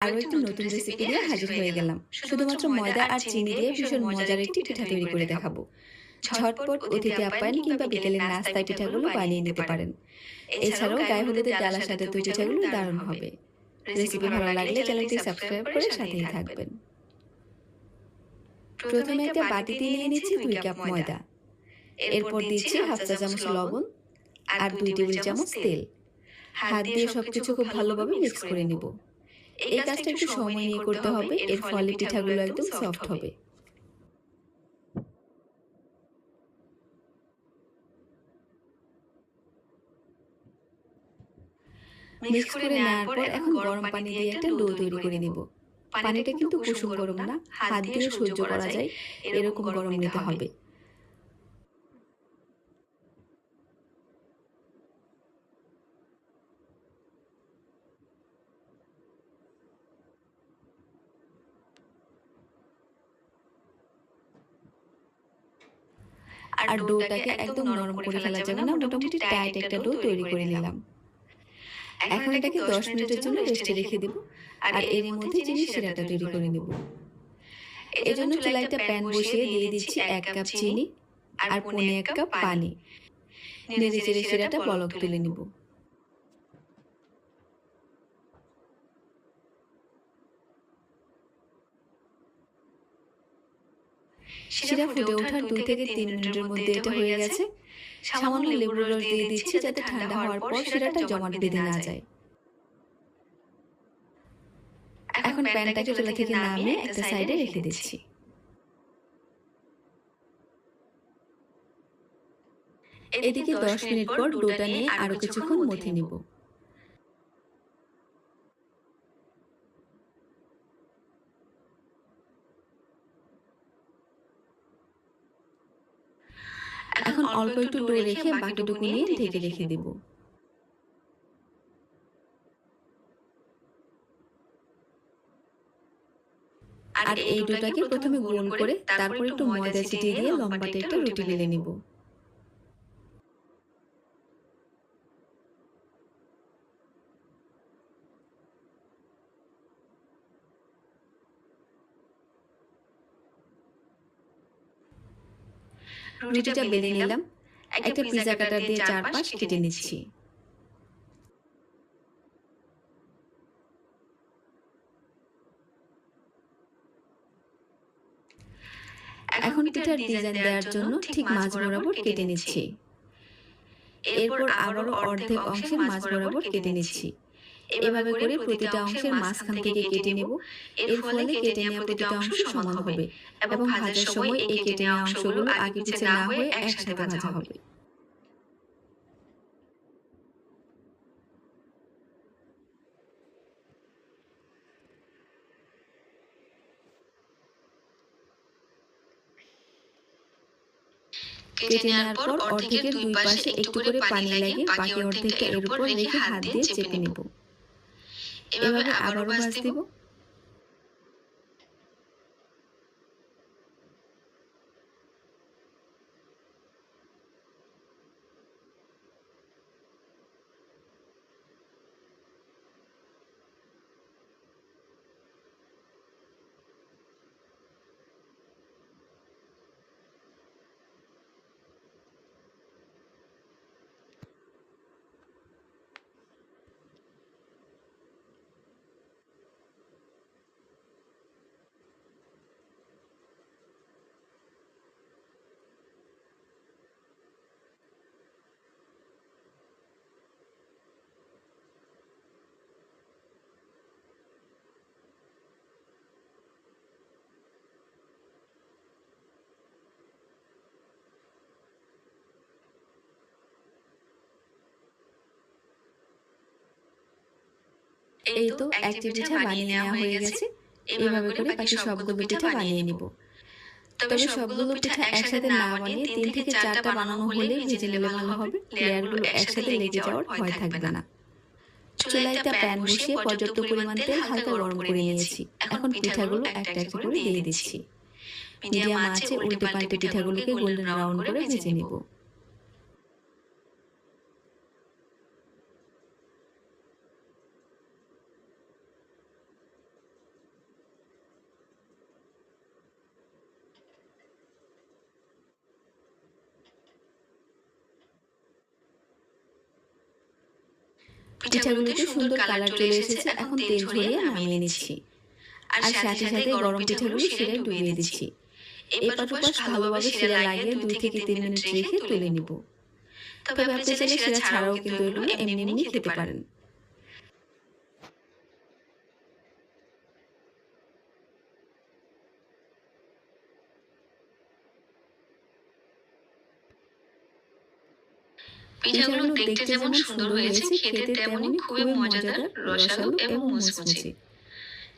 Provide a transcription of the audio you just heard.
আরও একটি নতুন রেসিপি নিয়ে হাজির হয়ে গেলাম। শুধুমাত্র ময়দা আর চিনি দিয়ে ভীষণ মজার একটি পিঠা তৈরি করে দেখাবো। ঝটপট অতিথি আপ্যায়ন কিংবা বিকেলের নাস্তায় পিঠাগুলো বানিয়ে নিতে পারেন। এছাড়াও গায়ে হলুদের ডালার সাথে তো পিঠাগুলো দারুণ হবে। রেসিপি ভালো লাগলে চ্যানেলটি সাবস্ক্রাইব করে সাথেই থাকবেন। প্রথমে একটা বাটিতে নিয়ে নিচ্ছি 2 কাপ ময়দা। এরপর দিচ্ছি হাফ চা চামচ লবণ আর 2 টেবিল চামচ তেল। হাত দিয়ে সবকিছু খুব ভালোভাবে মিক্স করে নিব। এই কাজটা একটু সময় নিয়ে করতে হবে, এর ফলে পিঠাগুলো একদম সফট হবে। মিক্স করে নেওয়ার পর এখন গরম পানি দিয়ে একটা ডো তৈরি করে নিব। পানিটা কিন্তু কুসুম গরম না, হাত দিয়ে সহ্য করা যায় এরকম গরম নিতে হবে। আর ডোটাকে একদম নরম করে ফেলা যাবে না, মোটামুটি টাইট একটা ডো তৈরি করে নিলাম। এখন এটাকে 10 মিনিটের জন্য রেস্টে রেখে দেব। আর এর মধ্যে চিনির সিরাটা তৈরি করে নেব। এজন্য চুলায় একটা প্যান বসিয়ে দিয়ে দিচ্ছি 1 কাপ চিনি আর 1.25 কাপ পানি। নেড়ে চেড়ে সিরাটা বলক তুলে নিব। শিরা ফুটে ওঠার 2 থেকে 3 মিনিটের মধ্যে এটা হয়ে গেছে। সামান্য লেবুর রস দিয়ে দিচ্ছি যাতে ঠান্ডা হওয়ার পর শিরাটা জমাট বেঁধে না যায়। এখন প্যানটাকে চুলা থেকে নামিয়ে একটা সাইডে রেখে দিচ্ছি। এদিকে 10 মিনিট পর ডোটা নিয়ে আরো কিছুক্ষণ মথে নিব। এখন অল্প একটু ডো রেখে বাকিটুকু নিয়ে ঢেকে রেখে দেব। আর এই ডোটাকে প্রথমে গোল করে তারপর একটু ময়দা ছিটিয়ে দিয়ে লম্বাটে একটা রুটি বেলে নিব। রুটিটা বেলে নিলাম। একটা পিজা কাটার দিয়ে চারপাশ কেটে নিচ্ছি। এখন পিঠার ডিজাইন দেওয়ার জন্য ঠিক মাঝ বরাবর কেটে নিচ্ছি। এরপর আবারও অর্ধেক অংশের মাঝ বরাবর কেটে নিচ্ছি। এভাবে করে প্রতিটা অংশের মাঝখান থেকে কেটে নেব। এর ফলে কেটে নেওয়া প্রতিটা অংশ সমান হবে এবং ভাজার সময় এই কেটে নেওয়া অংশগুলো আগে পিছে না হয়ে একসাথে ভাজা হবে। কেটে নেওয়ার পর অর্ধেকের 2 পাশে একটু করে পানি লাগিয়ে বাকি অর্ধেকটা এর উপর রেখে হাত দিয়ে চেপে নেব। এভাবে আবারও ভাঁজ দেব। এই তো একটি পিঠা বানিয়ে নেওয়া হয়ে গেছে। এভাবে করে বাকি সবগুলো পিঠা বানিয়ে নিব। তবে সবগুলো পিঠা একসাথে না বানিয়ে 3 থেকে 4টা বানানো হলে ভেজে নিলে ভালো হবে। লেয়ারগুলো একসাথে লেগে যাওয়ার ভয় থাকবে না। চুলায় একটা প্যান বসিয়ে পর্যাপ্ত পরিমাণ তেল হালকা গরম করে নিয়েছি। এখন পিঠাগুলো একটা একটা করে দিয়ে দিচ্ছি। মিডিয়াম আঁচে উল্টে পাল্টে পিঠাগুলোকে গোল্ডেন ব্রাউন করে ভেজে নিব। পিঠাগুলোতে সুন্দর কালার চলে এসেছে। এখন তেল ঝরিয়ে নামিয়ে নিচ্ছি। আর সাথে সাথে গরম পিঠাগুলো শিরায় ডুবিয়ে দিচ্ছি। এপাশ ওপাশ ভালোভাবে শিরা লাগিয়ে 2 থেকে 3 মিনিট রেখে তুলে নিব। তবে আপনি চাইলে শিরা ছাড়াও কিন্তু এগুলো এমনি এমনি খেতে পারেন। পিঠাগুলো দেখতে যেমন সুন্দর হয়েছে, খেতে তেমনই খুবই মজাদার, রসালো এবং মুচমুচে।